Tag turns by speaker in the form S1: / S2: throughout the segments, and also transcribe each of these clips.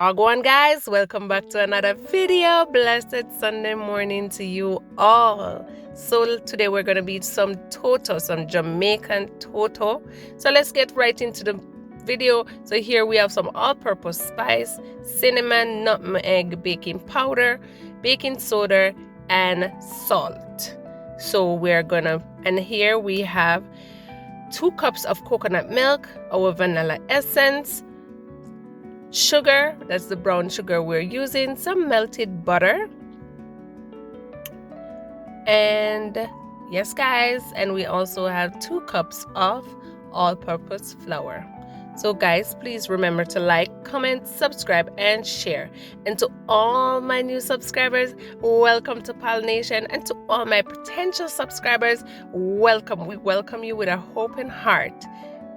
S1: Agwan guys, welcome back to another video. Blessed Sunday morning to you all. So today we're going to be some Toto, some Jamaican Toto. So let's get right into the video. So here we have some all-purpose spice, cinnamon, nutmeg, baking powder, baking soda, and salt. So we're gonna, and here we have 2 cups of coconut milk, our vanilla essence, sugar, that's the brown sugar we're using, some melted butter, and yes guys, and we also have 2 cups of all-purpose flour. So guys, please remember to like, comment, subscribe, and share. And to all my new subscribers, welcome to Pal Nation. And to all my potential subscribers, welcome. We welcome you with an open heart.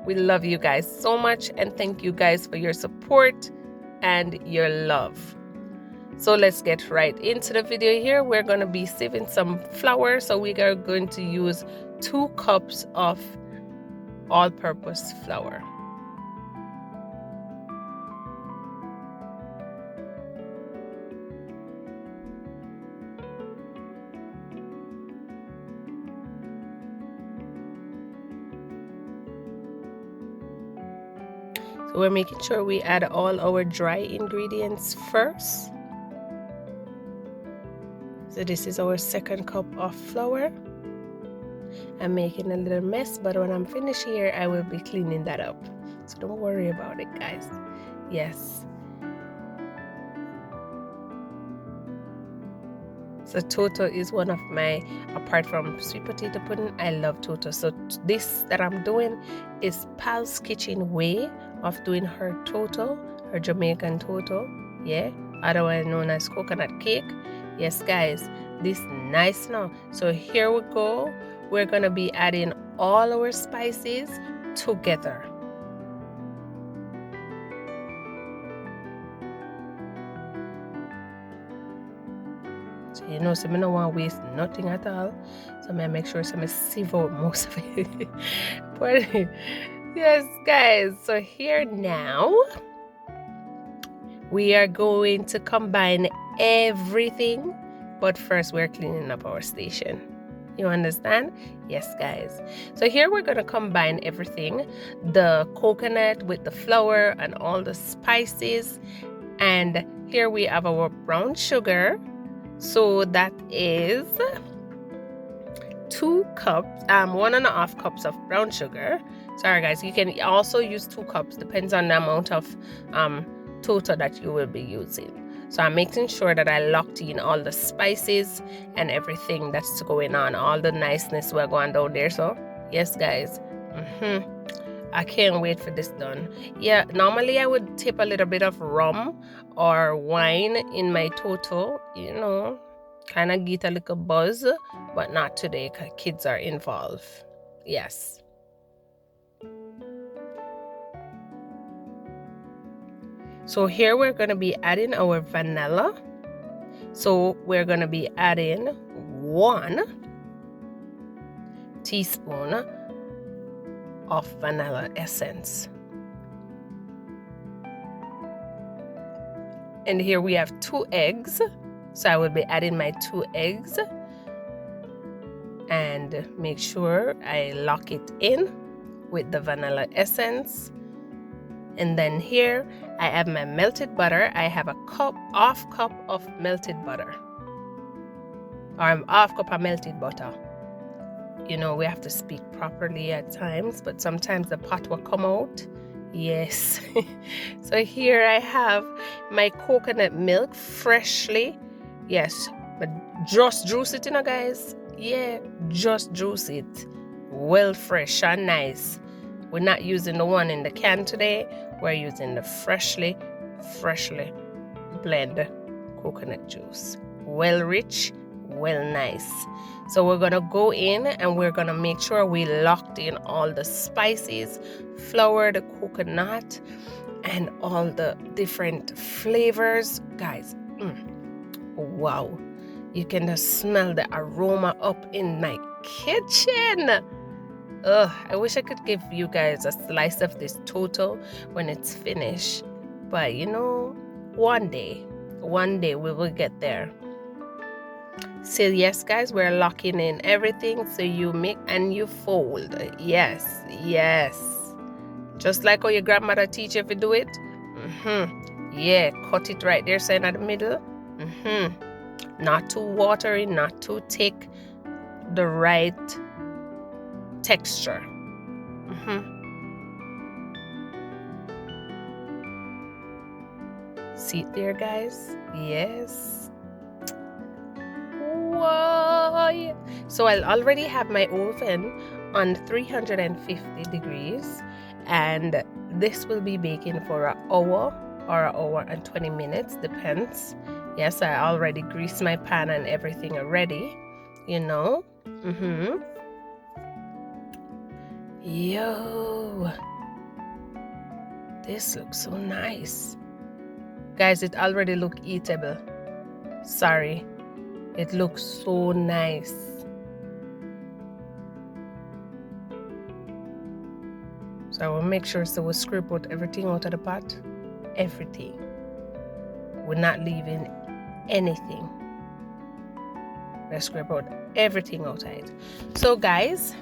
S1: We love you guys so much, and thank you guys for your support and your love. So let's get right into the video here. We're going to be sieving some flour. So we are going to use 2 cups of all-purpose flour. So we're making sure we add all our dry ingredients first. So this is our 2nd cup of flour. I'm making a little mess, but when I'm finished here, I will be cleaning that up. So don't worry about it, guys. Yes. So Toto is one of my, apart from sweet potato pudding, I love Toto. So this that I'm doing is Pal's Kitchen way of doing her Toto, her Jamaican Toto, yeah, otherwise known as coconut cake. Yes guys, this nice now. So here we go. We're gonna be adding all our spices together. So you know, so I don't want to waste nothing at all. So I make sure I sieve out most of it. But yes, guys. So here now, we are going to combine everything. But first, we're cleaning up our station. You understand? Yes, guys. So here we're going to combine everything. The coconut with the flour and all the spices. And here we have our brown sugar. So that is 2 cups, 1.5 cups of brown sugar. Sorry guys, you can also use 2 cups, depends on the amount of Toto that you will be using. So I'm making sure that I locked in all the spices and everything that's going on, all the niceness we're going down there. So yes guys, I can't wait for this done. Yeah, normally I would tip a little bit of rum or wine in my Toto, you know, kind of get a little buzz, but not today because kids are involved. Yes. So here we're going to be adding our vanilla. So we're going to be adding 1 teaspoon of vanilla essence. And here we have 2 eggs. So I will be adding my 2 eggs. And make sure I lock it in with the vanilla essence. And then here I have my melted butter. I have a half cup of melted butter. Or half cup of melted butter. You know, we have to speak properly at times, but sometimes the pot will come out. Yes. So here I have my coconut milk freshly. Yes, but just juice it, you know, guys. Yeah, just juice it. Well fresh and nice. We're not using the one in the can today. We're using the freshly blend coconut juice. Well rich, well nice. So we're gonna go in and we're gonna make sure we locked in all the spices, flour, the coconut, and all the different flavors. Guys, wow, you can just smell the aroma up in my kitchen. I wish I could give you guys a slice of this Toto when it's finished, but you know, One day we will get there. So yes guys, we're locking in everything. So you make and you fold. Yes, just like how your grandmother teach you to do it. Yeah, cut it right there, so in the middle. Not too watery, not too thick, the right texture. See it there guys? Yes. Whoa. So I'll already have my oven on 350 degrees, and this will be baking for an hour or an hour and 20 minutes, depends. Yes, I already greased my pan and everything already, you know. Yo, this looks so nice. Guys, it already look eatable. Sorry, it looks so nice. So I will make sure so we scrape out everything out of the pot. Everything. We're not leaving anything. Let's scrape out everything out of it. So guys,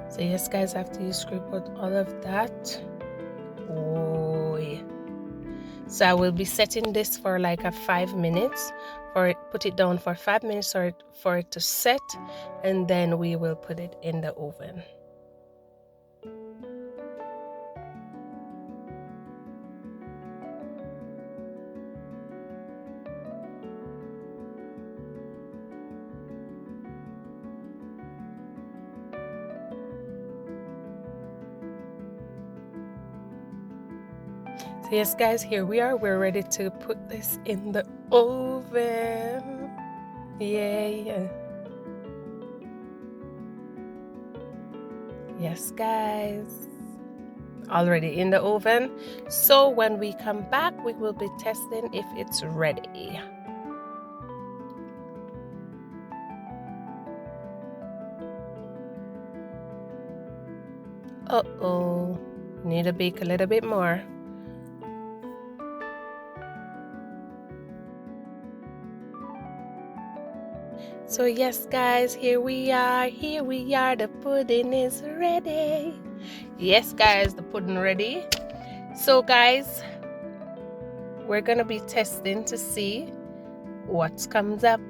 S1: so yes guys, after you scrape out all of that, oh yeah. So I will be setting this for like a 5 minutes, put it down for 5 minutes for it to set, and then we will put it in the oven. So yes guys, here we are. We're ready to put this in the oven. Yeah. Yes guys, already in the oven. So when we come back, we will be testing if it's ready. Uh-oh, need to bake a little bit more. So yes guys, here we are, the pudding is ready. Yes guys, the pudding ready. So guys, we're gonna be testing to see what comes up.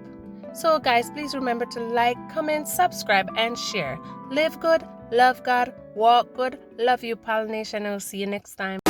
S1: So guys, please remember to like, comment, subscribe, and share. Live good, love God, walk good. Love you, Pal Nation. I'll see you next time.